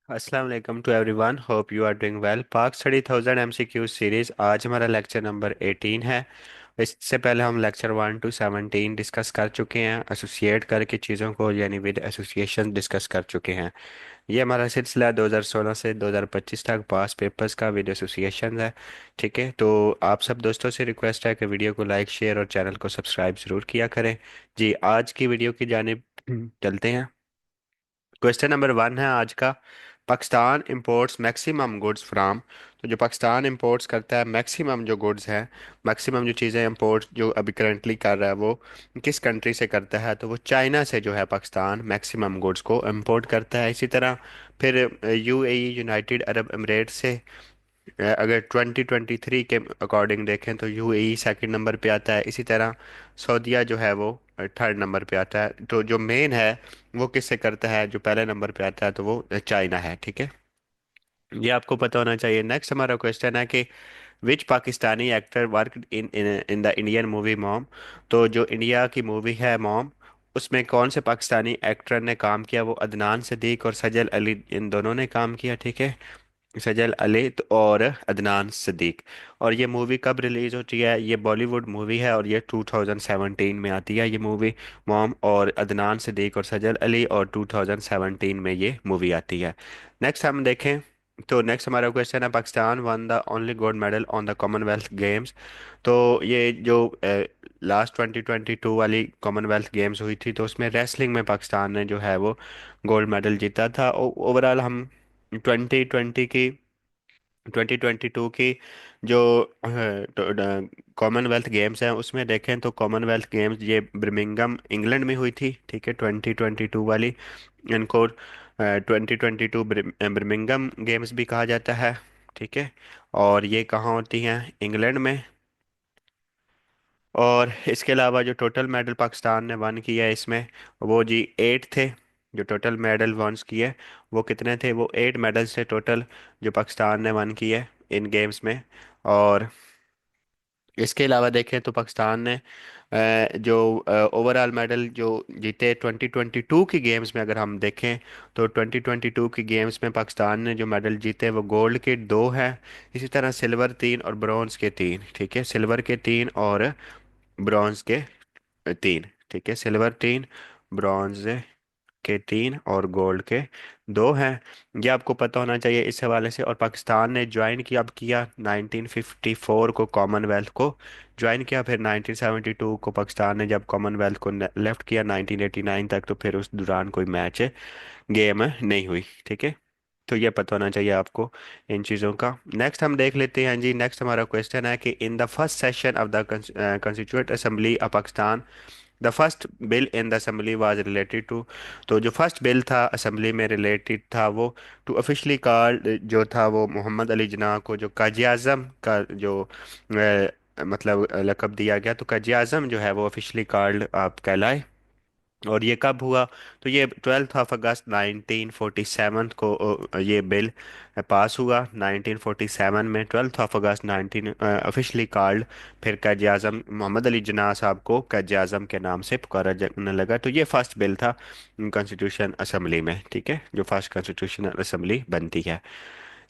अस्सलाम वालेकुम to everyone, hope you are doing well. Pak study 1000 MCQ series, आज हमारा लेक्चर नंबर 18 है। इससे पहले हम लेक्चर 1 to 17 डिस्कस कर चुके हैं, एसोसिएट करके चीज़ों को यानी विद एसोसिएशन डिस्कस कर चुके हैं। ये हमारा सिलसिला 2016 से 2025 तक पास पेपर्स का विद एसोसिएशन है। ठीक है, तो आप सब दोस्तों से रिक्वेस्ट है कि वीडियो को लाइक शेयर और चैनल को सब्सक्राइब ज़रूर किया करें। जी, आज की वीडियो की जानिब चलते हैं। क्वेश्चन नंबर 1 है आज का। Pakistan imports maximum goods from. तो जो पाकिस्तान इंपोर्ट्स करता है मैक्सिमम जो गुड्स हैं, मैक्सिमम जो चीज़ें इंपोर्ट जो अभी करंटली कर रहा है वो किस कंट्री से करता है, तो वो चाइना से जो है पाकिस्तान मैक्सिमम गुड्स को इंपोर्ट करता है। इसी तरह फिर यूएई यूनाइटेड अरब अमीरेट से अगर 2023 के अकॉर्डिंग देखें तो यूएई सेकंड नंबर पे आता है। इसी तरह सऊदीया जो है वो थर्ड नंबर पे आता है। तो जो मेन है वो किससे करता है, जो पहले नंबर पे आता है तो वो चाइना है। ठीक है, ये आपको पता होना चाहिए। नेक्स्ट हमारा क्वेश्चन है कि which Pakistani actor work in in the Indian movie Mom. तो जो इंडिया की मूवी है मॉम, उसमें कौन से पाकिस्तानी एक्टर ने काम किया, वो अदनान सिद्दीक और सजल अली इन दोनों ने काम किया। ठीक है, सजल अली और अदनान सिद्दीक। और ये मूवी कब रिलीज होती है, ये बॉलीवुड मूवी है और ये 2017 में आती है ये मूवी मॉम, और अदनान सिद्दीक और सजल अली, और 2017 में ये मूवी आती है। नेक्स्ट हम देखें तो नेक्स्ट हमारा क्वेश्चन है, Pakistan one the only gold medal on the Commonwealth games. तो ये जो लास्ट 2022 वाली कॉमनवेल्थ गेम्स हुई थी तो उसमें रेसलिंग में पाकिस्तान ने जो है वो गोल्ड मेडल जीता था। ओवरऑल हम 2022 की जो कॉमनवेल्थ गेम्स हैं उसमें देखें तो कॉमनवेल्थ गेम्स ये बर्मिंघम इंग्लैंड में हुई थी। ठीक है, 2022 वाली इनको 2022 बर्मिंघम गेम्स भी कहा जाता है। ठीक है, और ये कहाँ होती हैं, इंग्लैंड में। और इसके अलावा जो टोटल मेडल पाकिस्तान ने वन किया है इसमें, वो जी 8 थे। जो टोटल मेडल वंस किए वो कितने थे, वो 8 मेडल्स थे टोटल जो पाकिस्तान ने वन किए इन गेम्स में। और इसके अलावा देखें तो पाकिस्तान ने जो ओवरऑल मेडल जो जीते 2022 की गेम्स में, अगर हम देखें तो 2022 की गेम्स में पाकिस्तान ने जो मेडल जीते वो गोल्ड के 2 हैं। इसी तरह सिल्वर 3 और ब्रॉन्ज के 3। ठीक है, सिल्वर के 3 और ब्रॉन्ज के 3। ठीक है, सिल्वर 3, ब्रॉन्ज के 3 और गोल्ड के 2 हैं। ये आपको पता होना चाहिए इस हवाले से। और पाकिस्तान ने ज्वाइन किया, अब किया 1954 को कॉमनवेल्थ को ज्वाइन किया, फिर 1972 को पाकिस्तान ने जब कॉमनवेल्थ को लेफ्ट किया 1989 तक, तो फिर उस दौरान कोई मैच गेम नहीं हुई। ठीक है, तो ये पता होना चाहिए आपको इन चीज़ों का। नेक्स्ट हम देख लेते हैं जी। नेक्स्ट हमारा क्वेश्चन है कि in the first session of the constituent assembly of Pakistan the first bill in the assembly was related to. तो जो फर्स्ट बिल था असेंबली में रिलेटेड था वो टू ऑफिशियली कॉल्ड, जो था वो मोहम्मद अली जिन्ना को जो काजी आज़म का जो मतलब लक़ब दिया गया, तो काजी आज़म जो है वो ऑफिशियली कॉल्ड आप कहलाए। और ये कब हुआ, तो ये 12 अगस्त 1947 को ये बिल पास हुआ। 1947 में 12 अगस्त 19 ऑफिशियली कॉल्ड। फिर कैद आज़म मोहम्मद अली जिन्ना साहब को कैद आज़म के नाम से पुकारा जाने लगा। तो ये फर्स्ट बिल था कॉन्स्टिट्यूशन असेंबली में। ठीक है, जो फर्स्ट कॉन्स्टिट्यूशन असेंबली बनती है।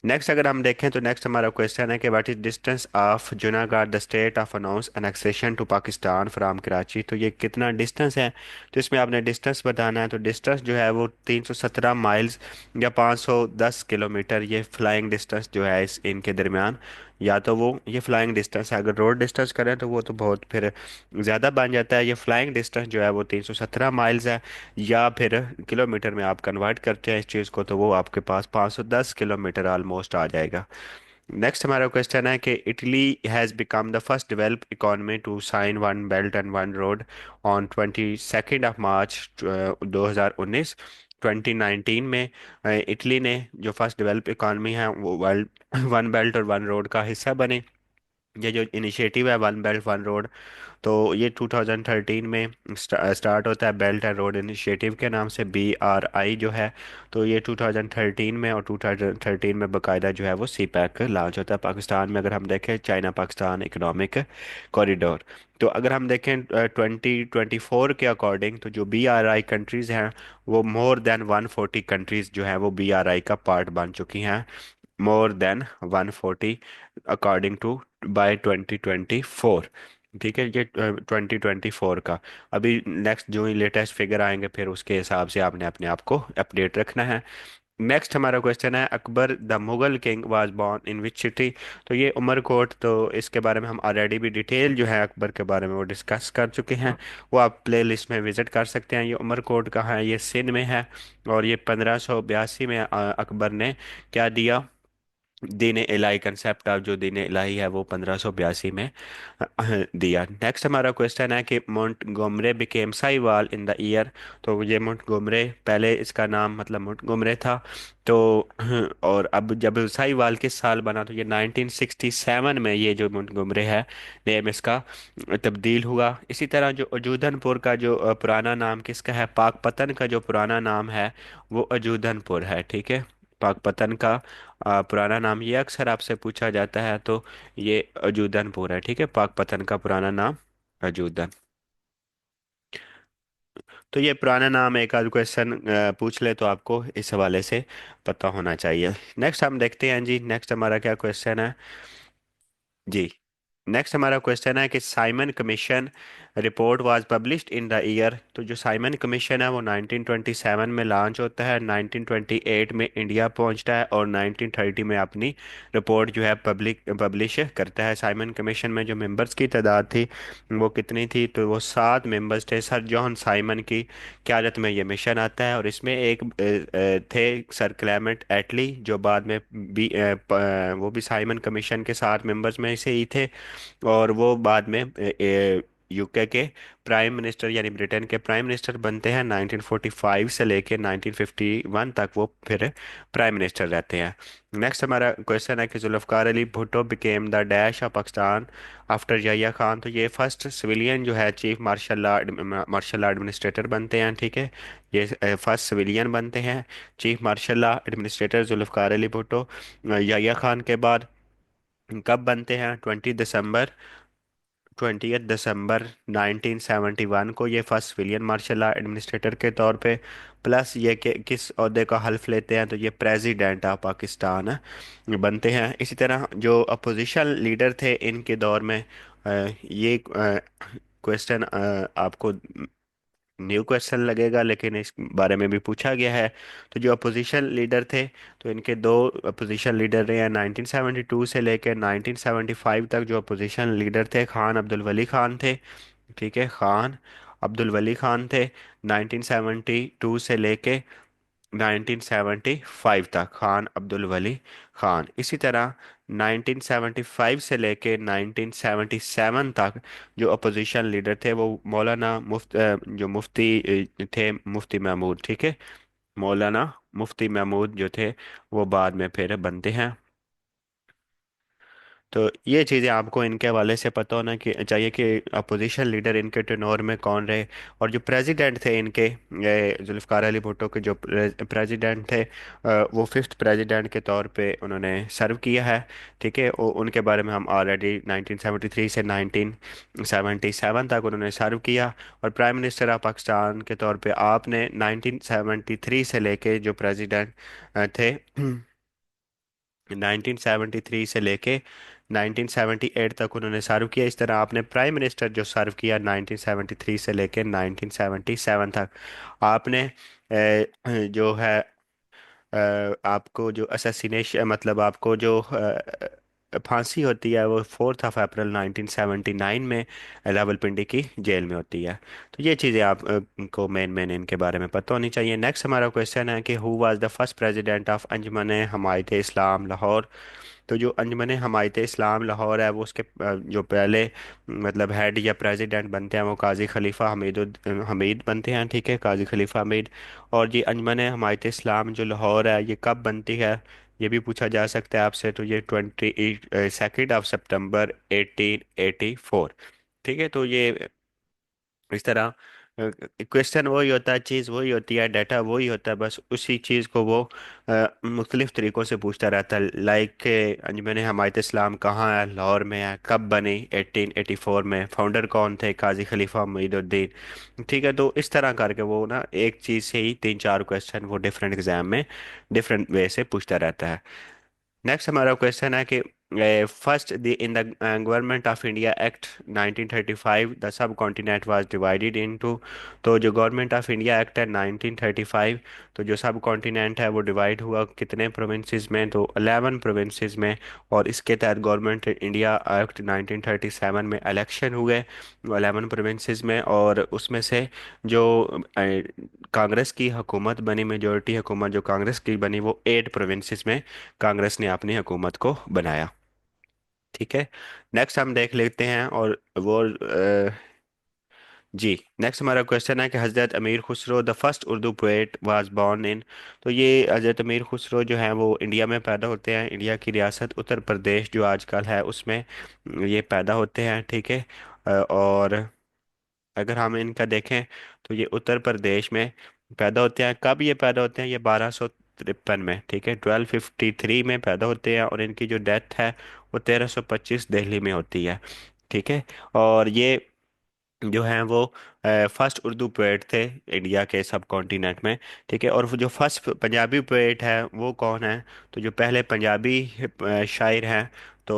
नेक्स्ट अगर हम देखें तो नेक्स्ट हमारा क्वेश्चन है कि what is distance of Junagadh the state of announce annexation to Pakistan from Karachi. तो ये कितना डिस्टेंस है, तो इसमें आपने डिस्टेंस बताना है। तो डिस्टेंस जो है वो 317 माइल्स या 510 किलोमीटर, ये फ्लाइंग डिस्टेंस जो है इस इनके दरमियान। या तो वो ये फ्लाइंग डिस्टेंस है, अगर रोड डिस्टेंस करें तो वो तो बहुत फिर ज़्यादा बन जाता है। ये फ्लाइंग डिस्टेंस जो है वो 317 माइल्स है, या फिर किलोमीटर में आप कन्वर्ट करते हैं इस चीज़ को तो वो आपके पास 510 किलोमीटर ऑलमोस्ट आ जाएगा। नेक्स्ट हमारा क्वेश्चन है कि Italy has become the first developed economy to sign one belt and one road on 22 March 2019। 2019 में इटली ने जो फर्स्ट डेवलप इकॉनमी है वो वर्ल्ड वन बेल्ट और वन रोड का हिस्सा बने। ये जो इनिशिएटिव है वन बेल्ट वन रोड, तो ये 2013 में स्टार्ट होता है, बेल्ट एंड रोड इनिशिएटिव के नाम से, BRI जो है। तो ये 2013 में, और 2013 में बाकायदा जो है वो सी पैक लॉन्च होता है पाकिस्तान में। अगर हम देखें चाइना पाकिस्तान इकोनॉमिक कॉरिडोर, तो अगर हम देखें 2024 के अकॉर्डिंग, तो जो BRI कंट्रीज़ हैं वो मोर देन 140 कंट्रीज़ जो है वो BRI का पार्ट बन चुकी हैं। More than 140 according to by 2024। ठीक है, ये 2024 का। अभी नेक्स्ट जो ही लेटेस्ट फिगर आएंगे फिर उसके हिसाब से आपने अपने आप को अपडेट रखना है। नेक्स्ट हमारा क्वेश्चन है, Akbar the Mughal king was born in which city. तो ये उमरकोट, तो इसके बारे में हम ऑलरेडी भी डिटेल जो है अकबर के बारे में वो डिस्कस कर चुके हैं। वो आप प्ले लिस्ट में विजिट कर सकते हैं। ये उमरकोट कहाँ है, ये सिंध में है। और ये 1582 में अकबर ने क्या दिया, दीन इलाही, कंसेप्ट ऑफ जो दीन इलाही है वो 1582 में दिया। नेक्स्ट हमारा क्वेश्चन है कि Montgomery became Sahiwal in the year. तो ये मोंटगोमरे, पहले इसका नाम मतलब मोंटगोमरे था। तो और अब जब साहिवाल किस साल बना, तो ये 1967 में ये जो मोंटगोमरे है नेम इसका तब्दील हुआ। इसी तरह जो अजूदनपुर का जो पुराना नाम किसका है, पाकपतन का जो पुराना नाम है वो अजूदनपुर है। ठीक है, पाकपतन का पुराना नाम, ये अक्सर आपसे पूछा जाता है, तो ये अजूदनपुर है। ठीक है, पाकपतन का पुराना नाम अजूदन। तो ये पुराना नाम, एक आध क्वेश्चन पूछ ले तो आपको इस हवाले से पता होना चाहिए। नेक्स्ट हम देखते हैं जी, नेक्स्ट हमारा क्या क्वेश्चन है जी। नेक्स्ट हमारा क्वेश्चन है कि Simon commission report was published in the year. तो जो साइमन कमीशन है वो 1927 में लॉन्च होता है, 1928 में इंडिया पहुंचता है, और 1930 में अपनी रिपोर्ट जो है पब्लिश करता है। साइमन कमीशन में जो मेंबर्स की तादाद थी वो कितनी थी, तो वो 7 मेंबर्स थे। सर जॉन साइमन की क़यादत में ये मिशन आता है, और इसमें एक थे सर क्लेमेंट एटली, जो बाद में वो भी साइमन कमीशन के 7 मेंबर्स में से ही थे। और वो बाद में यूके के प्राइम मिनिस्टर यानी ब्रिटेन के प्राइम मिनिस्टर बनते हैं। 1945 से लेके 1951 तक वो फिर प्राइम मिनिस्टर रहते हैं। नेक्स्ट हमारा क्वेश्चन है कि Zulfikar Ali Bhutto became the dash of Pakistan after Yahya Khan. तो ये फर्स्ट सिविलियन जो है चीफ मार्शल लॉ एडमिनिस्ट्रेटर बनते हैं। ठीक है, ये फर्स्ट सिविलियन बनते हैं chief martial law administrator Zulfikar Ali Bhutto Yahya Khan के बाद। कब बनते हैं, 20 दिसंबर 1971 को ये first civilian martial law administrator के तौर पे। प्लस ये कि किस ओहदे का हल्फ लेते हैं, तो ये प्रेसिडेंट ऑफ पाकिस्तान बनते हैं। इसी तरह जो अपोजिशन लीडर थे इनके दौर में, ये क्वेश्चन आपको न्यू क्वेश्चन लगेगा लेकिन इस बारे में भी पूछा गया है। तो जो अपोजिशन लीडर थे, तो इनके दो अपोजिशन लीडर रहे हैं 1972 से लेकर 1975 तक। जो अपोजिशन लीडर थे खान अब्दुल वली खान थे। ठीक है, खान अब्दुल वली खान थे 1972 से लेके 1975 तक, खान अब्दुल वली खान। इसी तरह 1975 से लेके 1977 तक जो अपोजिशन लीडर थे वो मौलाना जो मुफ्ती थे, मुफ्ती महमूद। ठीक है, मौलाना मुफ्ती महमूद जो थे वो बाद में फिर बनते हैं। तो ये चीज़ें आपको इनके हवाले से पता होना कि चाहिए कि अपोजिशन लीडर इनके टेनोर में कौन रहे। और जो प्रेसिडेंट थे इनके, ये जुल्फ़िकार अली भुट्टो के जो प्रेसिडेंट थे, वो फिफ्थ प्रेसिडेंट के तौर पे उन्होंने सर्व किया है। ठीक है, उनके बारे में हम ऑलरेडी 1973 से 1977 तक उन्होंने सर्व किया। और प्राइम मिनिस्टर ऑफ पाकिस्तान के तौर पे आपने 1973 से लेके जो प्रेसिडेंट थे 1973 से लेके 1978 तक उन्होंने सर्व किया। इस तरह आपने प्राइम मिनिस्टर जो सर्व किया 1973 से लेके 1977 तक। आपने जो है आपको जो असैसिनेशन मतलब आपको जो फांसी होती है वो 4 अप्रैल 1979 में रावलपिंडी की जेल में होती है। तो ये चीज़ें आप को मेन मेन इनके बारे में पता होनी चाहिए। नेक्स्ट हमारा क्वेश्चन है कि who was the first president of Anjuman Himayat Islam Lahore. तो जो अंजुमन हमायत इस्लाम लाहौर है वो उसके जो पहले मतलब हेड या प्रेसिडेंट बनते हैं वो काजी खलीफा हमीद बनते हैं। ठीक है, काजी खलीफा हमीद। और ये अंजुमन हमायत इस्लाम जो लाहौर है ये कब बनती है, ये भी पूछा जा सकता है आपसे। तो ये 22 सितंबर 1884। ठीक है, तो ये इस तरह क्वेश्चन वही होता है, चीज़ वही होती है, डाटा वही होता है, बस उसी चीज़ को वो मुख्तलिफ तरीक़ों से पूछता रहता है। लाइक अंजुमन हमायत इस्लाम कहाँ है, लाहौर में है, कब बनी, 1884 में, फाउंडर कौन थे, काजी खलीफा मोइनुद्दीन। ठीक है, तो इस तरह करके वो ना एक चीज़ से ही तीन चार क्वेश्चन वो डिफरेंट एग्जाम में डिफरेंट वे से पूछता रहता है। नेक्स्ट हमारा क्वेश्चन है कि first the in the government of India act 1935 the sub continent was divided into. तो जो गवर्नमेंट ऑफ इंडिया एक्ट है 1935, तो जो सब कॉन्टिनेंट है वो डिवाइड हुआ कितने प्रोविंसेस में, तो 11 प्रोविंसेस में। और इसके तहत गवर्नमेंट इंडिया एक्ट 1937 में इलेक्शन हुए 11 प्रोविंसेस में, और उसमें से जो कांग्रेस की हुकूमत बनी, मेजोरिटी हुकूमत जो कांग्रेस की बनी, वो 8 प्रोविंसेस में कांग्रेस ने अपनी हुकूमत को बनाया। ठीक है, नेक्स्ट हम देख लेते हैं। और वो जी, नेक्स्ट हमारा क्वेश्चन है कि Hazrat Amir Khusro the first Urdu poet was born in. तो ये हज़रत अमीर खुसरो जो है वो इंडिया में पैदा होते हैं, इंडिया की रियासत उत्तर प्रदेश जो आजकल है उसमें ये पैदा होते हैं। ठीक है, और अगर हम इनका देखें तो ये उत्तर प्रदेश में पैदा होते हैं। कब ये पैदा होते हैं, ये 1253 में, ठीक है, 1253 में पैदा होते हैं। और इनकी जो डेथ है वो 1325 दिल्ली में होती है। ठीक है, और ये जो हैं वो फर्स्ट उर्दू पोएट थे इंडिया के सब कॉन्टिनेंट में। ठीक है, और वो जो फर्स्ट पंजाबी पोएट है वो कौन है, तो जो पहले पंजाबी शायर हैं तो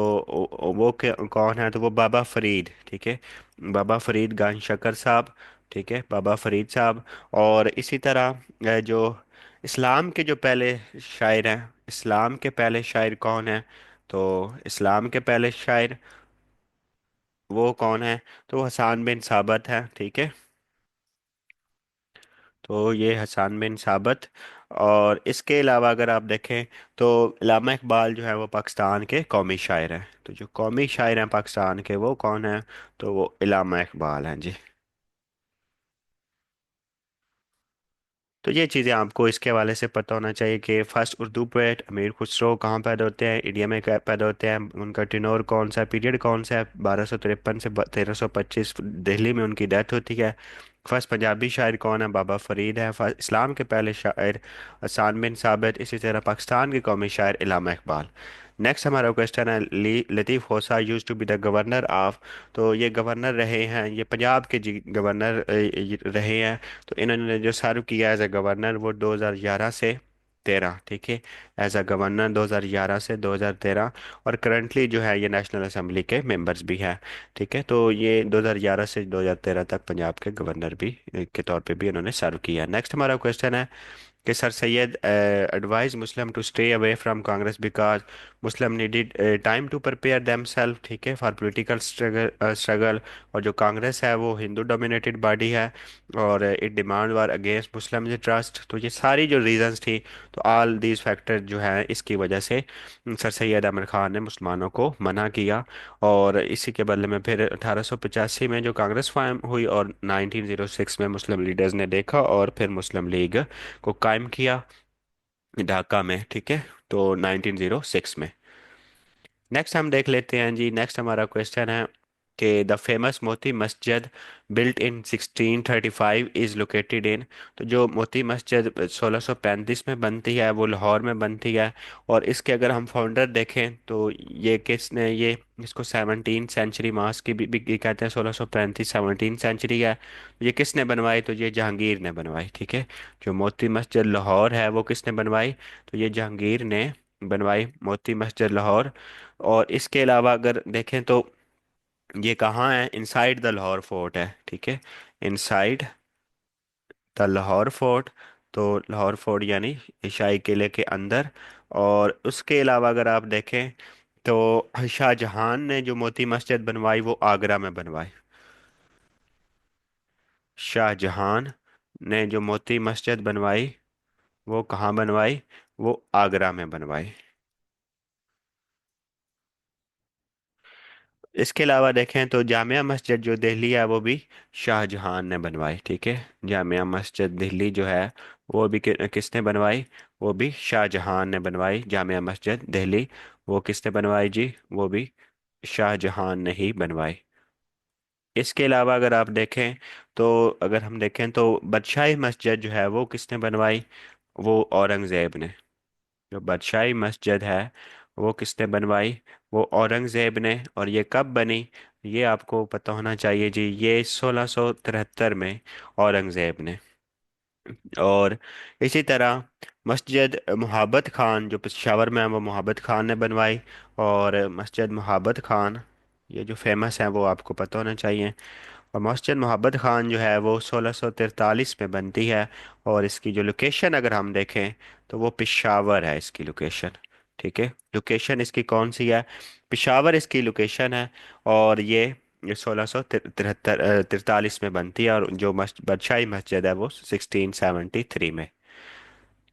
वो कौन है, तो वो बाबा फरीद। ठीक है, बाबा फरीद गान शकर साहब। ठीक है, बाबा फरीद साहब। और इसी तरह जो इस्लाम के जो पहले शायर हैं, इस्लाम के पहले शायर कौन है, तो इस्लाम के पहले शायर वो कौन है, तो हसान बिन साबत है। ठीक है, तो ये हसान बिन साबत। और इसके अलावा अगर आप देखें तो इल्लामा इकबाल जो है वो पाकिस्तान के कौमी शायर हैं। तो जो कौमी शायर हैं पाकिस्तान के वो कौन है, तो वो इल्लामा इकबाल हैं जी। तो ये चीज़ें आपको इसके हवाले से पता होना चाहिए कि फर्स्ट उर्दू पोएट अमीर खुसरो कहाँ पैदा होते हैं, इंडिया में पैदा होते हैं, उनका टिनोर कौन सा है, पीरियड कौन सा है, 1253 से 1325 दिल्ली में उनकी डेथ होती है। फर्स्ट पंजाबी शायर कौन है, बाबा फरीद है। फर्स्ट इस्लाम के पहले शायर हसन बिन साबित। इसी तरह पाकिस्तान के कौमी शायर इल्लामा इकबाल। नेक्स्ट हमारा क्वेश्चन है Latif Khosa used to be the governor of. तो ये गवर्नर रहे हैं, ये पंजाब के जी गवर्नर रहे हैं। तो इन्होंने जो सर्व किया एज ए गवर्नर वो 2011 से 13। ठीक है, एज अ गवर्नर 2011 से 2013। और करंटली जो है ये नेशनल असेंबली के मेंबर्स भी हैं। ठीक है, तो ये 2011 से 2013 तक पंजाब के गवर्नर भी के तौर पे भी इन्होंने सर्व किया। नेक्स्ट हमारा क्वेश्चन है कि sir Syed advise Muslim to stay away from Congress because Muslim needed time to prepare themselves. ठीक है, फॉर पॉलिटिकल स्ट्रगल। और जो कांग्रेस है वो हिंदू डोमिनेटेड बॉडी है, और it demand war against Muslim trust. तो ये सारी जो रीजंस थी, तो ऑल दीज फैक्टर जो है इसकी वजह से सर सैयद अमर खान ने मुसलमानों को मना किया। और इसी के बदले में फिर 1885 में जो कांग्रेस फार्म हुई, और 1906 में मुस्लिम लीडर्स ने देखा और फिर मुस्लिम लीग को कायम किया ढाका में। ठीक है, तो 1906 में। नेक्स्ट हम देख लेते हैं जी। नेक्स्ट हमारा क्वेश्चन है कि the famous Moti Masjid built in 1635 is located in. तो जो मोती मस्जिद 1635 में बनती है वो लाहौर में बनती है। और इसके अगर हम फाउंडर देखें तो ये किसने, ये इसको 17 सेंचुरी मास की भी कहते हैं, 1635 17 सेंचुरी है। ये किसने बनवाई, तो ये जहांगीर ने बनवाई। ठीक है, जो मोती मस्जिद लाहौर है वो किसने बनवाई, तो ये जहांगीर ने बनवाई मोती मस्जिद लाहौर। और इसके अलावा अगर देखें तो ये कहाँ है, इनसाइड द लाहौर फोर्ट है। ठीक है, इनसाइड द लाहौर फोर्ट। तो लाहौर फोर्ट यानी शाही किले के अंदर। और उसके अलावा अगर आप देखें तो शाहजहां ने जो मोती मस्जिद बनवाई वो आगरा में बनवाई। शाहजहां ने जो मोती मस्जिद बनवाई वो कहाँ बनवाई, वो आगरा में बनवाई। इसके अलावा देखें तो जामिया मस्जिद जो दिल्ली है वो भी शाहजहां ने बनवाई, ठीक है। जामिया मस्जिद दिल्ली जो है वो भी किसने बनवाई? वो भी शाहजहां ने बनवाई। जामिया मस्जिद दिल्ली वो किसने बनवाई जी? वो भी शाहजहां ने ही बनवाई। इसके अलावा अगर आप देखें तो, अगर हम देखें तो बादशाही मस्जिद जो है वो किसने बनवाई? वो औरंगजेब ने। जो बादशाही मस्जिद है वो किसने बनवाई? वो औरंगजेब ने। और ये कब बनी? ये आपको पता होना चाहिए जी, ये 1673 में औरंगजेब ने। और इसी तरह मस्जिद मुहब्बत खान जो पेशावर में है वो मुहब्बत खान ने बनवाई। और मस्जिद मुहब्बत खान ये जो फेमस है वो आपको पता होना चाहिए। और मस्जिद मोहब्बत खान जो है वो 1643 में बनती है। और इसकी जो लोकेशन अगर हम देखें तो वो पिशावर है इसकी लोकेशन, ठीक है। लोकेशन इसकी कौन सी है? पिशावर इसकी लोकेशन है। और ये 1643 में बनती है। और जो बादशाही मस्जिद है वो 1673 में।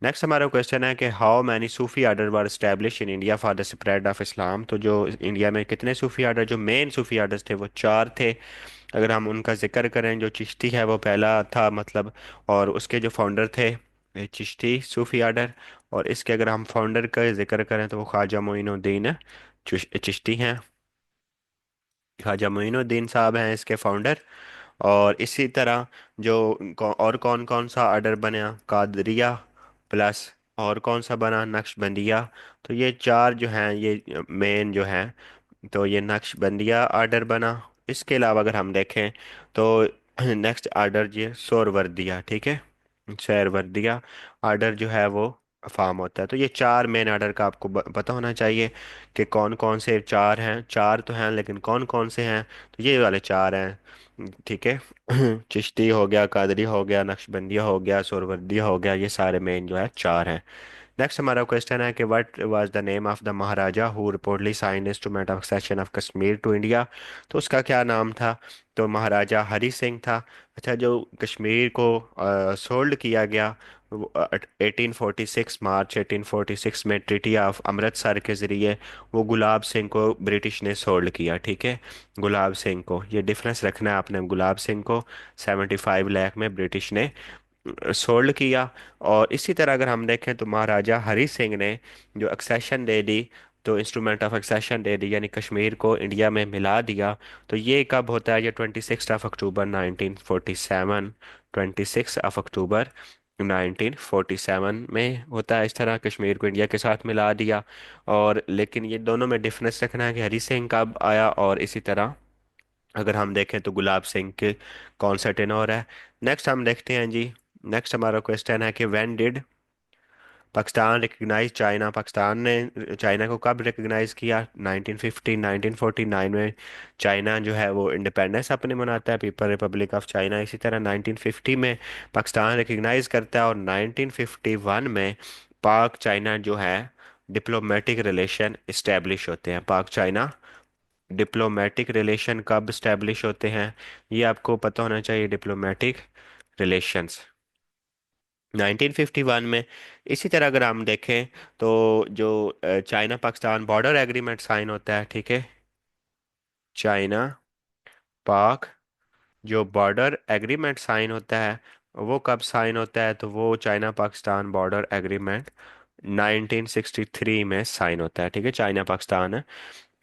नेक्स्ट हमारा क्वेश्चन है कि how many Sufi order were establish in India for the spread of Islam. तो जो इंडिया में कितने सूफी आर्डर, जो मेन सूफी आर्डर्स थे वो चार थे। अगर हम उनका जिक्र करें, जो चिश्ती है वो पहला था मतलब, और उसके जो फाउंडर थे ये चिश्ती सूफी आर्डर। और इसके अगर हम फाउंडर का जिक्र करें तो वो ख्वाजा मोइनुद्दीन चिश्ती हैं। ख्वाजा मोइनुद्दीन साहब हैं इसके फाउंडर। और इसी तरह जो और कौन कौन सा आर्डर बना? कादरिया प्लस और कौन सा बना? नक्शबंदिया। तो ये चार जो हैं ये मेन जो हैं। तो ये नक्शबंदिया आर्डर बना। इसके अलावा अगर हम देखें तो नेक्स्ट आर्डर ये सोरवर्दिया, ठीक है। सोरवर्दिया आर्डर जो है वो फार्म होता है। तो ये चार मेन आर्डर का आपको पता होना चाहिए कि कौन कौन से चार हैं। चार तो हैं लेकिन कौन कौन से हैं? तो ये वाले चार हैं, ठीक है। चिश्ती हो गया, कादरी हो गया, नक्शबंदिया हो गया, सोरवर्दिया हो गया, ये सारे मेन जो है चार हैं। नेक्स्ट हमारा क्वेश्चन है कि what was the name of the maharaja who reportedly signed instrument of accession of Kashmir to India. तो उसका क्या नाम था? तो महाराजा हरी सिंह था। अच्छा, जो कश्मीर को सोल्ड किया गया 1846, मार्च 1846 में ट्रीटी ऑफ अमृतसर के ज़रिए, वो गुलाब सिंह को ब्रिटिश ने सोल्ड किया, ठीक है। गुलाब सिंह को, ये डिफरेंस रखना है आपने, गुलाब सिंह को 75 लाख में ब्रिटिश ने सोल्ड किया। और इसी तरह अगर हम देखें तो महाराजा हरी सिंह ने जो एक्सेशन दे दी, तो इंस्ट्रूमेंट ऑफ एक्सेशन दे दी, यानी कश्मीर को इंडिया में मिला दिया। तो ये कब होता है? ये 26 अक्टूबर 1947, 26 अक्टूबर 1947 में होता है। इस तरह कश्मीर को इंडिया के साथ मिला दिया। और लेकिन ये दोनों में डिफरेंस रखना है कि हरी सिंह कब आया, और इसी तरह अगर हम देखें तो गुलाब सिंह के कौन सा टेनोर है। नेक्स्ट हम देखते हैं जी। नेक्स्ट हमारा क्वेश्चन है कि when did Pakistan recognise China. Pakistan ने चाइना को कब रिकग्नाइज किया? 1950, 1949 में चाइना जो है वो इंडिपेंडेंस अपने मनाता है, पीपल रिपब्लिक ऑफ चाइना। इसी तरह 1950 में पाकिस्तान रिकग्नाइज करता है। और 1951 में पाक चाइना जो है डिप्लोमेटिक रिलेशन इस्टेब्लिश होते हैं। पाक चाइना डिप्लोमेटिक रिलेशन कब स्टैब्लिश होते हैं? ये आपको पता होना चाहिए, डिप्लोमेटिक रिलेशंस 1951 में। इसी तरह अगर हम देखें तो जो China Pakistan border agreement sign होता है, ठीक है। चाइना पाक जो बॉर्डर एग्रीमेंट साइन होता है वो कब साइन होता है? तो वो चाइना पाकिस्तान बॉर्डर एग्रीमेंट 1963 में साइन होता है, ठीक है। China Pakistan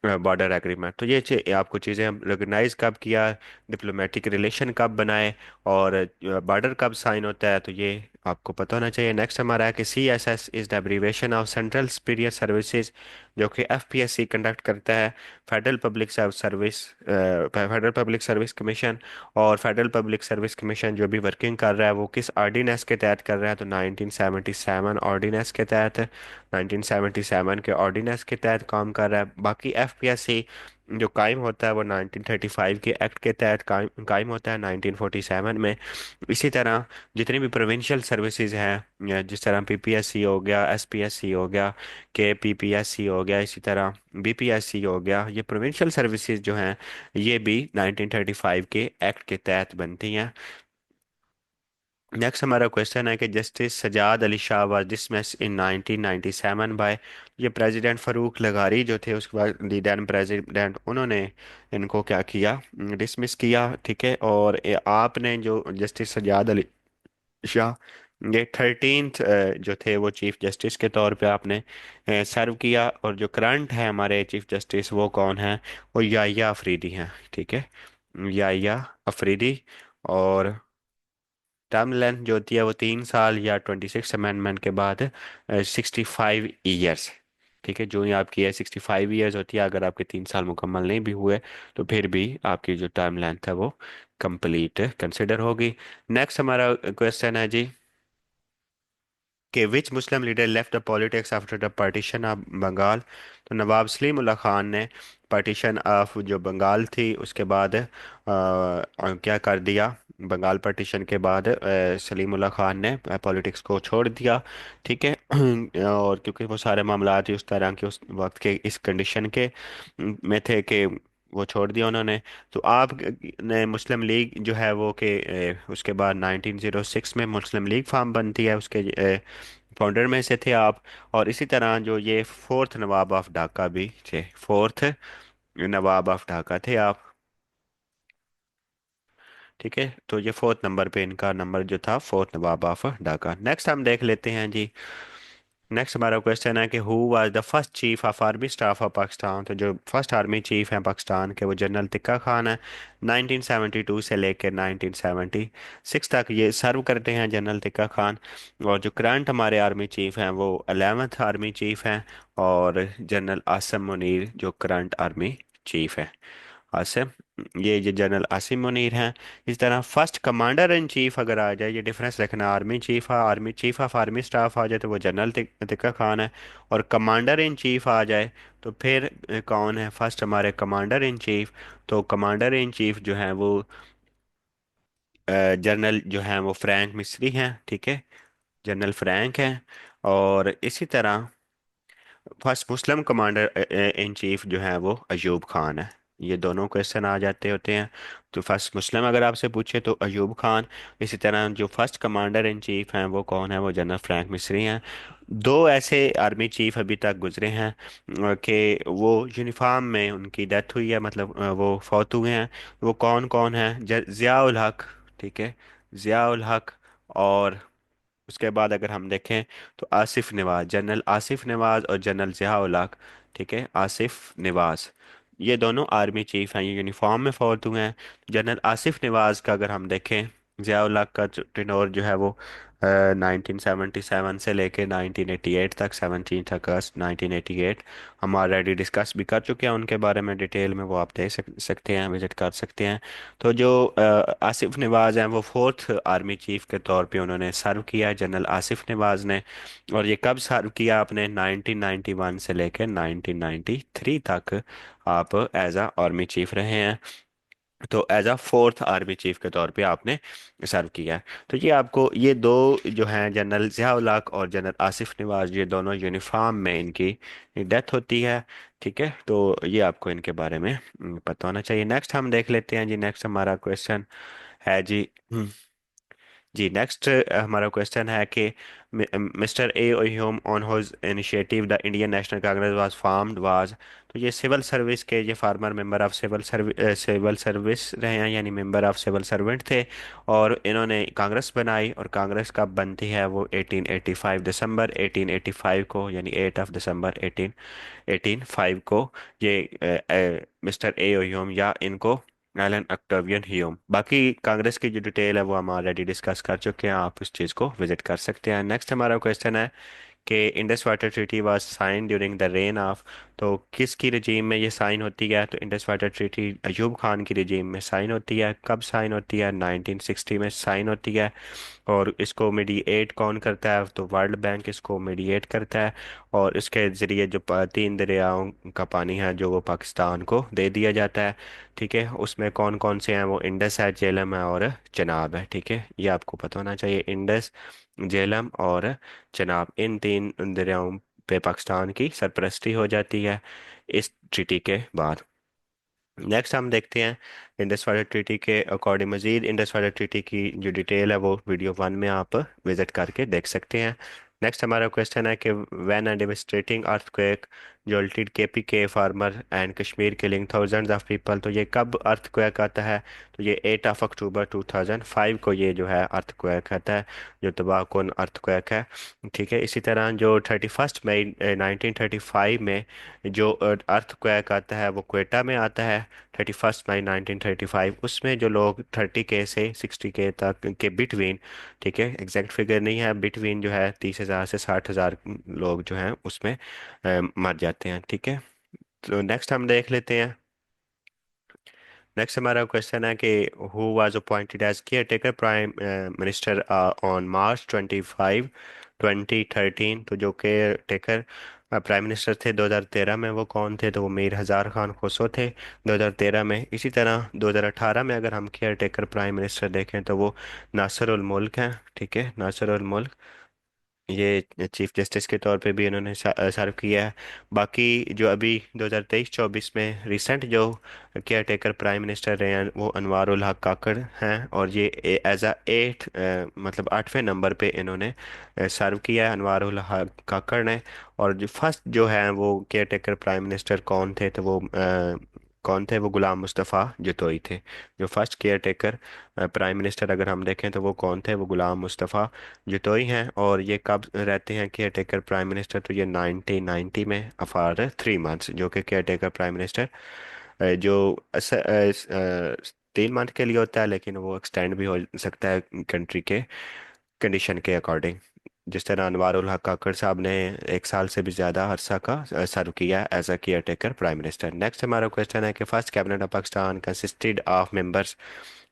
border agreement. तो ये आपको चीज़ें हम रिकग्नाइज कब किया, डिप्लोमेटिक रिलेशन कब बनाए, और बॉर्डर कब साइन होता है, तो ये आपको पता होना चाहिए। नेक्स्ट हमारा है कि CSS is the abbreviation of central superior services, जो कि FPSC कंडक्ट करता है, federal public service, federal public service commission. और फेडरल पब्लिक सर्विस कमीशन जो भी वर्किंग कर रहा है वो किस ऑर्डिनेंस के तहत कर रहा है? तो 1977 ऑर्डिनेंस के तहत, 1977 के ऑर्डिनेंस के तहत काम कर रहा है। बाकी FPSC जो कायम होता है वो 1935 के एक्ट के तहत कायम कायम होता है 1947 में। इसी तरह जितनी भी प्रोविंशियल सर्विसेज हैं, जिस तरह PPSC हो गया, SPSC हो गया, KPPSC हो गया, इसी तरह BPSC हो गया, ये प्रोविंशियल सर्विसेज जो हैं ये भी 1935 के एक्ट के तहत बनती हैं। नेक्स्ट हमारा क्वेश्चन है कि justice Sajjad Ali Shah was dismiss in 1997 by, ये प्रेसिडेंट फारूक लगारी जो थे उसके बाद दी दैन प्रेसिडेंट, उन्होंने इनको क्या किया, डिसमिस किया। ठीक है, और आपने जो जस्टिस सजाद अली शाह, ये 13th जो थे वो चीफ जस्टिस के तौर पे आपने सर्व किया। और जो करंट है हमारे चीफ जस्टिस वो कौन है, वो याया अफरीदी हैं। ठीक है, याया अफरीदी। और टर्म लेंथ जो होती है वो 3 साल, या 26 अमेंडमेंट के बाद 65 ईयर्स। ठीक है, जो ही आपकी है 65 ईयर्स होती है, अगर आपके 3 साल मुकम्मल नहीं भी हुए तो फिर भी आपकी जो टर्म लेंथ है वो कंप्लीट कंसिडर होगी। नेक्स्ट हमारा क्वेश्चन है जी कि which Muslim leader left the politics after the partition of Bengal. तो नवाब सलीम उल्लाह खान ने पार्टीशन ऑफ जो बंगाल थी उसके बाद क्या कर दिया, बंगाल पार्टीशन के बाद सलीम उल्लाह खान ने पॉलिटिक्स को छोड़ दिया। ठीक है और क्योंकि वो सारे मामला ही उस तरह के उस वक्त के इस कंडीशन के में थे कि वो छोड़ दिया उन्होंने। तो आप ने मुस्लिम लीग जो है वो कि उसके बाद 1906 में मुस्लिम लीग फार्म बनती है, उसके फाउंडर में से थे आप। और इसी तरह जो ये फोर्थ नवाब ऑफ ढाका भी थे, फोर्थ नवाब ऑफ ढाका थे आप। ठीक है, तो ये फोर्थ नंबर पे इनका नंबर जो था, fourth Nawab of Dhaka. Next हम देख लेते हैं जी। नेक्स्ट हमारा क्वेश्चन है कि who was the first chief of army staff of Pakistan. तो जो फर्स्ट आर्मी चीफ हैं पाकिस्तान के वो जनरल तिक्का खान है। 1972 से लेकर 1976 तक ये सर्व करते हैं जनरल तिक्का खान। और जो करंट हमारे आर्मी चीफ हैं वो 11th आर्मी चीफ हैं, और जनरल आसम मुनीर जो करंट आर्मी चीफ है। आसिम, ये जनरल आसिम मुनीर हैं। इस तरह फर्स्ट कमांडर इन चीफ अगर आ जाए, ये डिफरेंस रखना, army chief, army chief of army staff आ जाए तो वो जनरल तिक्का खान है। और कमांडर इन चीफ आ जाए तो फिर कौन है फर्स्ट हमारे कमांडर इन चीफ। तो कमांडर इन चीफ जो है वो जनरल जो है वो फ्रैंक मिस्री हैं। ठीक है, जनरल फ्रैंक हैं। और इसी तरह first Muslim commander in chief जो है वो अयूब खान है। ये दोनों क्वेश्चन आ जाते होते हैं। तो फर्स्ट मुस्लिम अगर आपसे पूछे तो अयूब खान। इसी तरह जो फर्स्ट कमांडर इन चीफ हैं वो कौन है, वो जनरल फ्रैंक मिस्री हैं। दो ऐसे आर्मी चीफ अभी तक गुजरे हैं कि वो यूनिफॉर्म में उनकी डेथ हुई है, मतलब वो फौत हुए हैं। वो कौन कौन है, जिया उल हक। ठीक है, जिया उल हक। और उसके बाद अगर हम देखें तो आसिफ नवाज, जनरल आसिफ नवाज और जनरल ज़िया हक। ठीक है, आसिफ नवाज, ये दोनों आर्मी चीफ हैं, ये यूनिफॉर्म में फौत हुए हैं। जनरल आसिफ नवाज का अगर हम देखें, ज़िया हक का टेन्योर जो है वो 1977 से लेके 1988 तक, 17 अगस्त 1988। हम ऑलरेडी डिस्कस भी कर चुके हैं उनके बारे में डिटेल में, वो आप देख सकते हैं, विजिट कर सकते हैं। तो जो आसिफ नवाज हैं वो फोर्थ आर्मी चीफ के तौर पे उन्होंने सर्व किया है, जनरल आसिफ नवाज ने। और ये कब सर्व किया आपने, 1991 से लेकर 1993 तक आप एज आ आर्मी चीफ रहे हैं। तो as a fourth army chief के तौर पे आपने सर्व किया है। तो ये आपको ये दो जो हैं, जनरल ज़िया हक और जनरल आसिफ नवाज, ये दोनों यूनिफॉर्म में इनकी डेथ होती है। ठीक है, तो ये आपको इनके बारे में पता होना चाहिए। नेक्स्ट हम देख लेते हैं जी। नेक्स्ट हमारा क्वेश्चन है जी जी नेक्स्ट हमारा क्वेश्चन है कि mister A O Hume on whose initiative the Indian National Congress was formed was. तो ये सिविल सर्विस के, ये former member of civil service रहे हैं, यानी मेंबर ऑफ सिविल सर्वेंट थे। और इन्होंने कांग्रेस बनाई, और कांग्रेस कब बनती है, वो 1885 दिसंबर 1885 को, यानी 8 दिसंबर 1885 को ये मिस्टर ए ह्यूम, या इनको एलन ऑक्टेवियन ह्यूम। बाकी कांग्रेस की जो डिटेल है वो हम ऑलरेडी डिस्कस कर चुके हैं, आप उस चीज़ को विजिट कर सकते हैं। नेक्स्ट हमारा क्वेश्चन है कि Indus water treaty was sign during the reign of. तो किसकी रजीम में ये साइन होती है, तो Indus water treaty Ayub Khan की रजीम में साइन होती है। कब साइन होती है, 1960 में साइन होती है। और इसको मीडिएट कौन करता है, तो वर्ल्ड बैंक इसको मीडिएट करता है। और इसके ज़रिए जो 3 दरियाओं का पानी है जो वो पाकिस्तान को दे दिया जाता है। ठीक है, उसमें कौन कौन से हैं, वो इंडस है, झेलम है और चनाब है। ठीक है, ये आपको पता होना चाहिए, इंडस, झेलम और चनाब, इन 3 दरियाओं पे पाकिस्तान की सरपरस्ती हो जाती है इस ट्रीटी के बाद। नेक्स्ट हम देखते हैं इंडस वाटर ट्रीटी के अकॉर्डिंग, मजीद इंडस वाटर ट्रीटी की जो डिटेल है वो वीडियो 1 में आप विजिट करके देख सकते हैं। नेक्स्ट हमारा क्वेश्चन है कि when a devastating earthquake jolted KPK former and Kashmir killing thousands of people, तो ये कब अर्थक्वेक आता है? तो ये 8 अक्टूबर 2005 को ये जो है अर्थक्वेक आता है, जो तबाहकुन अर्थक्वेक है। ठीक है, इसी तरह जो 31 मई 1935 में जो अर्थक्वेक आता है वो क्वेटा में आता है। 31 मई 1935, उसमें जो लोग 30K से 60K तक के बिटवीन, ठीक है एग्जैक्ट फिगर नहीं है, बिटवीन जो है 30,000 से 60,000 लोग जो हैं उसमें मर जाते हैं। ठीक है, तो नेक्स्ट हम देख लेते हैं। नेक्स्ट हमारा क्वेश्चन है कि who was appointed as care taker prime minister on March 25 2013, तो जो केयर टेकर प्राइम मिनिस्टर थे 2013 में वो कौन थे? तो वो मीर हज़ार खान खुसरो थे 2013 में। इसी तरह 2018 में अगर हम केयर टेकर प्राइम मिनिस्टर देखें तो वो नासिर उल मुल्क हैं। ठीक है, नासिर उल मुल्क, ये चीफ जस्टिस के तौर पे भी इन्होंने सर्व किया है। बाकी जो अभी 2023-24 में रिसेंट जो केयर टेकर प्राइम मिनिस्टर रहे हैं वो अनवार उल हक काकड़ हैं, और ये एज अ एट मतलब 8वें नंबर पे इन्होंने सर्व किया है अनवार उल हक काकड़ ने। और जो फर्स्ट जो है वो केयर टेकर प्राइम मिनिस्टर कौन थे? तो वो कौन थे? वो गुलाम मुस्तफ़ा जतोई थे। जो first care taker prime minister अगर हम देखें तो वो कौन थे? वो गुलाम मुस्तफ़ा जतोई हैं। और ये कब रहते हैं केयर टेकर प्राइम मिनिस्टर? तो ये 1990 में फॉर 3 मंथ्स जो कि केयर टेकर प्राइम मिनिस्टर जो 3 मंथ के लिए होता है, लेकिन वो एक्सटेंड भी हो सकता है कंट्री के कंडीशन के अकॉर्डिंग। जिस तरह अनवार उल हक काकड़ साहब ने 1 साल से भी ज़्यादा अरसा का सर्व किया as a care taker prime minister. Next हमारा क्वेश्चन है कि first cabinet of Pakistan consisted of members,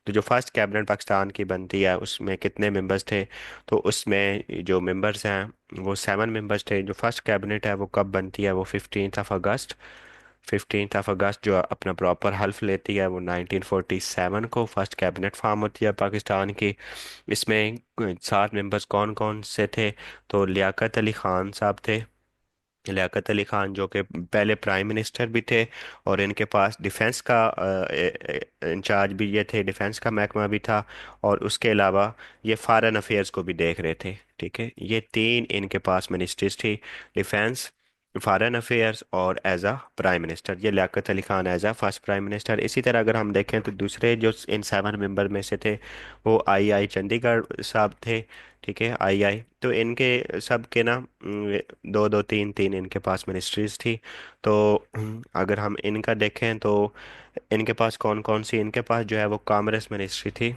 तो जो फर्स्ट कैबिनेट पाकिस्तान की बनती है उसमें कितने मेंबर्स थे? तो उसमें जो मेंबर्स हैं वो 7 मेंबर्स थे। जो फर्स्ट कैबिनेट है वो कब बनती है? वो 15 अगस्त, 15 अगस्त जो अपना प्रॉपर हल्फ लेती है वो 1947 को फर्स्ट कैबिनेट फॉर्म होती है पाकिस्तान की। इसमें 7 मेंबर्स कौन कौन से थे? तो लियाकत अली खान साहब थे, लियाकत अली खान जो कि पहले प्राइम मिनिस्टर भी थे, और इनके पास डिफेंस का इंचार्ज भी ये थे, डिफेंस का महकमा भी था, और उसके अलावा ये फॉरेन अफेयर्स को भी देख रहे थे। ठीक है, ये 3 इनके पास मिनिस्ट्रीज थी, डिफेंस, फॉरेन अफेयर्स और एज अ प्राइम मिनिस्टर। ये Liaquat Ali Khan as a first prime minister. इसी तरह अगर हम देखें तो दूसरे जो इन 7 मेंबर में से थे वो आई चंडीगढ़ साहब थे। ठीक है, आई तो इनके सब के ना दो दो तीन तीन इनके पास मिनिस्ट्रीज थी। तो अगर हम इनका देखें तो इनके पास कौन कौन सी, इनके पास जो है वो कॉमर्स मिनिस्ट्री थी,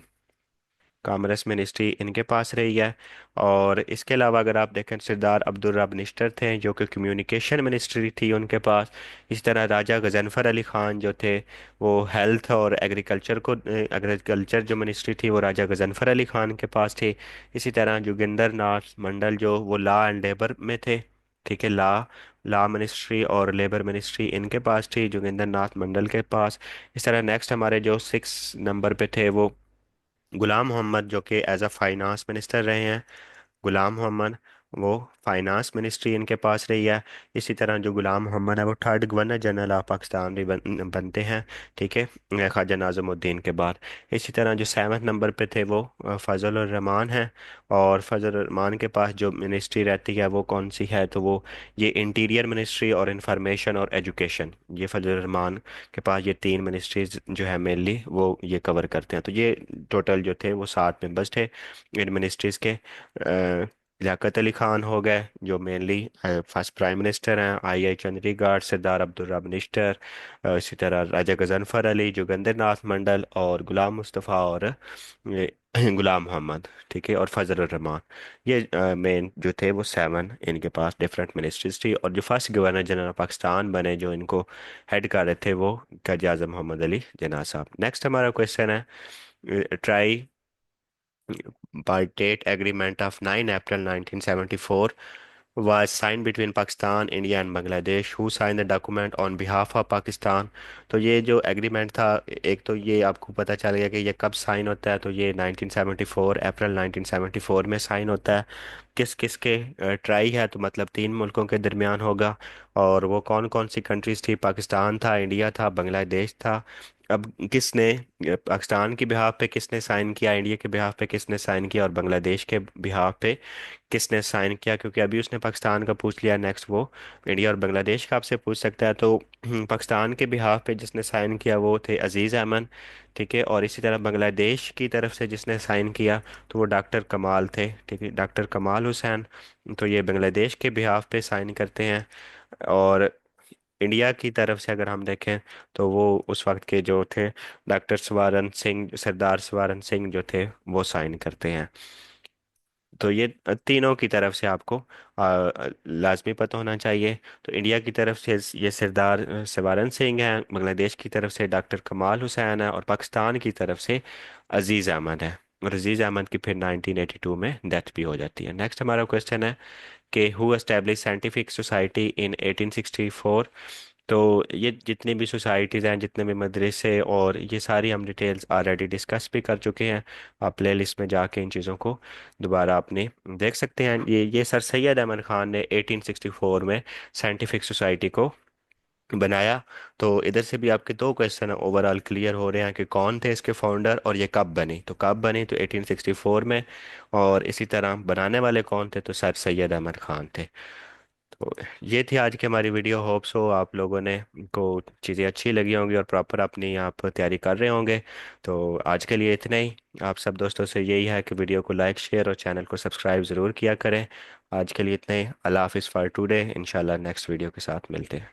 कॉमर्स मिनिस्ट्री इनके पास रही है। और इसके अलावा अगर आप देखें सरदार अब्दुल रब निश्तर थे जो कि कम्युनिकेशन मिनिस्ट्री थी उनके पास। इस तरह राजा गजनफर अली खान जो थे वो हेल्थ और एग्रीकल्चर को, एग्रीकल्चर जो मिनिस्ट्री थी वो राजा गजनफर अली खान के पास थी। इसी तरह जोगिंदर नाथ मंडल जो वो लॉ एंड लेबर में थे। ठीक है, लॉ मिनिस्ट्री और लेबर मिनिस्ट्री इनके पास थी जोगिंदर नाथ मंडल के पास। इस तरह नेक्स्ट हमारे जो 6 नंबर पे थे वो गुलाम मोहम्मद जो कि एज अ फाइनेंस मिनिस्टर रहे हैं। गुलाम मोहम्मद वो फाइनेंस मिनिस्ट्री इनके पास रही है। इसी तरह जो गुलाम मोहम्मद है वो third governor general of Pakistan भी बनते हैं। ठीक है, ख्वाजा नाज़िमुद्दीन के बाद। इसी तरह जो 7 नंबर पे थे वो फजल उर रहमान हैं। और फजल उर रहमान के पास जो मिनिस्ट्री रहती है वो कौन सी है? तो वो ये इंटीरियर मिनिस्ट्री और इंफॉर्मेशन और एजुकेशन, ये फजल उर रहमान के पास ये 3 मिनिस्ट्रीज जो है मेनली वो ये कवर करते हैं। तो ये टोटल जो थे वो 7 मेंबर्स थे इन मिनिस्ट्रीज के। लियाकत अली खान हो गए जो मेनली फर्स्ट प्राइम मिनिस्टर हैं, आई चंडीगढ़, सरदार अब्दुल रब निश्तर, इसी तरह राजा गजनफर अली, जोगिंदर नाथ मंडल, और गुलाम मुस्तफ़ा, और ये गुलाम मोहम्मद। ठीक है, और फजल रहमान। ये मेन जो थे वो 7 इनके पास डिफरेंट मिनिस्ट्रीज थी। और जो फर्स्ट गवर्नर जनरल पाकिस्तान बने जो इनको हेड कर रहे थे वो काजी आज़म मोहम्मद अली जिन्ना साहब। नेक्स्ट हमारा क्वेश्चन है tripartite agreement of 9 April 1974 was signed between Pakistan, India and Bangladesh, who signed the document on behalf of Pakistan। तो ये जो एग्रीमेंट था, एक तो ये आपको पता चल गया कि ये कब साइन होता है। तो ये 1974, अप्रैल 1974 में साइन होता है। किस किस के ट्राई है, तो मतलब तीन मुल्कों के दरमियान होगा। और वो कौन कौन सी कंट्रीज थी, पाकिस्तान था, इंडिया था, बांग्लादेश था। अब किसने पाकिस्तान की बिहाफ पे किसने साइन किया, इंडिया के बिहाफ पे किसने साइन किया और बांग्लादेश के बिहाफ पे किसने साइन किया, क्योंकि अभी उसने पाकिस्तान का पूछ लिया, नेक्स्ट वो इंडिया और बांग्लादेश का आपसे पूछ सकता है। तो पाकिस्तान के बिहाफ पे जिसने साइन किया वो थे अजीज़ अहमद। ठीक है, और इसी तरह बांग्लादेश की तरफ से जिसने साइन किया तो वो डॉक्टर कमाल थे। ठीक है, डॉक्टर कमाल हुसैन। तो ये बांग्लादेश के बिहाफ पे साइन करते हैं। और इंडिया की तरफ से अगर हम देखें तो वो उस वक्त के जो थे डॉक्टर सवारन सिंह, सरदार सवारन सिंह जो थे वो साइन करते हैं। तो ये तीनों की तरफ से आपको लाजमी पता होना चाहिए। तो इंडिया की तरफ से ये सरदार सवारन सिंह हैं, बांग्लादेश की तरफ से डॉक्टर कमाल हुसैन है, और पाकिस्तान की तरफ से अजीज़ अहमद है। और अजीज़ अहमद की फिर 1982 में डेथ भी हो जाती है। नेक्स्ट हमारा क्वेश्चन है कि who establish scientific society in 1864। तो ये जितनी भी सोसाइटीज़ हैं, जितने भी मदरसे, और ये सारी हम डिटेल्स ऑलरेडी डिस्कस भी कर चुके हैं। आप प्ले लिस्ट में जाके इन चीज़ों को दोबारा आपने देख सकते हैं। ये सर सैयद अहमद ख़ान ने 1864 में साइंटिफिक सोसाइटी को बनाया। तो इधर से भी आपके दो क्वेश्चन ओवरऑल क्लियर हो रहे हैं कि कौन थे इसके फाउंडर और ये कब बनी। तो कब बनी, तो 1864 में। और इसी तरह बनाने वाले कौन थे, तो सर सैयद अहमद ख़ान थे। तो ये थी आज की हमारी वीडियो। होप्स हो आप लोगों ने को चीज़ें अच्छी लगी होंगी और प्रॉपर अपनी आप तैयारी कर रहे होंगे। तो आज के लिए इतना ही। आप सब दोस्तों से यही है कि वीडियो को लाइक, शेयर और चैनल को सब्सक्राइब ज़रूर किया करें। आज के लिए इतना ही। अल्लाह हाफिज़ फॉर टुडे। इंशाल्लाह नेक्स्ट वीडियो के साथ मिलते हैं।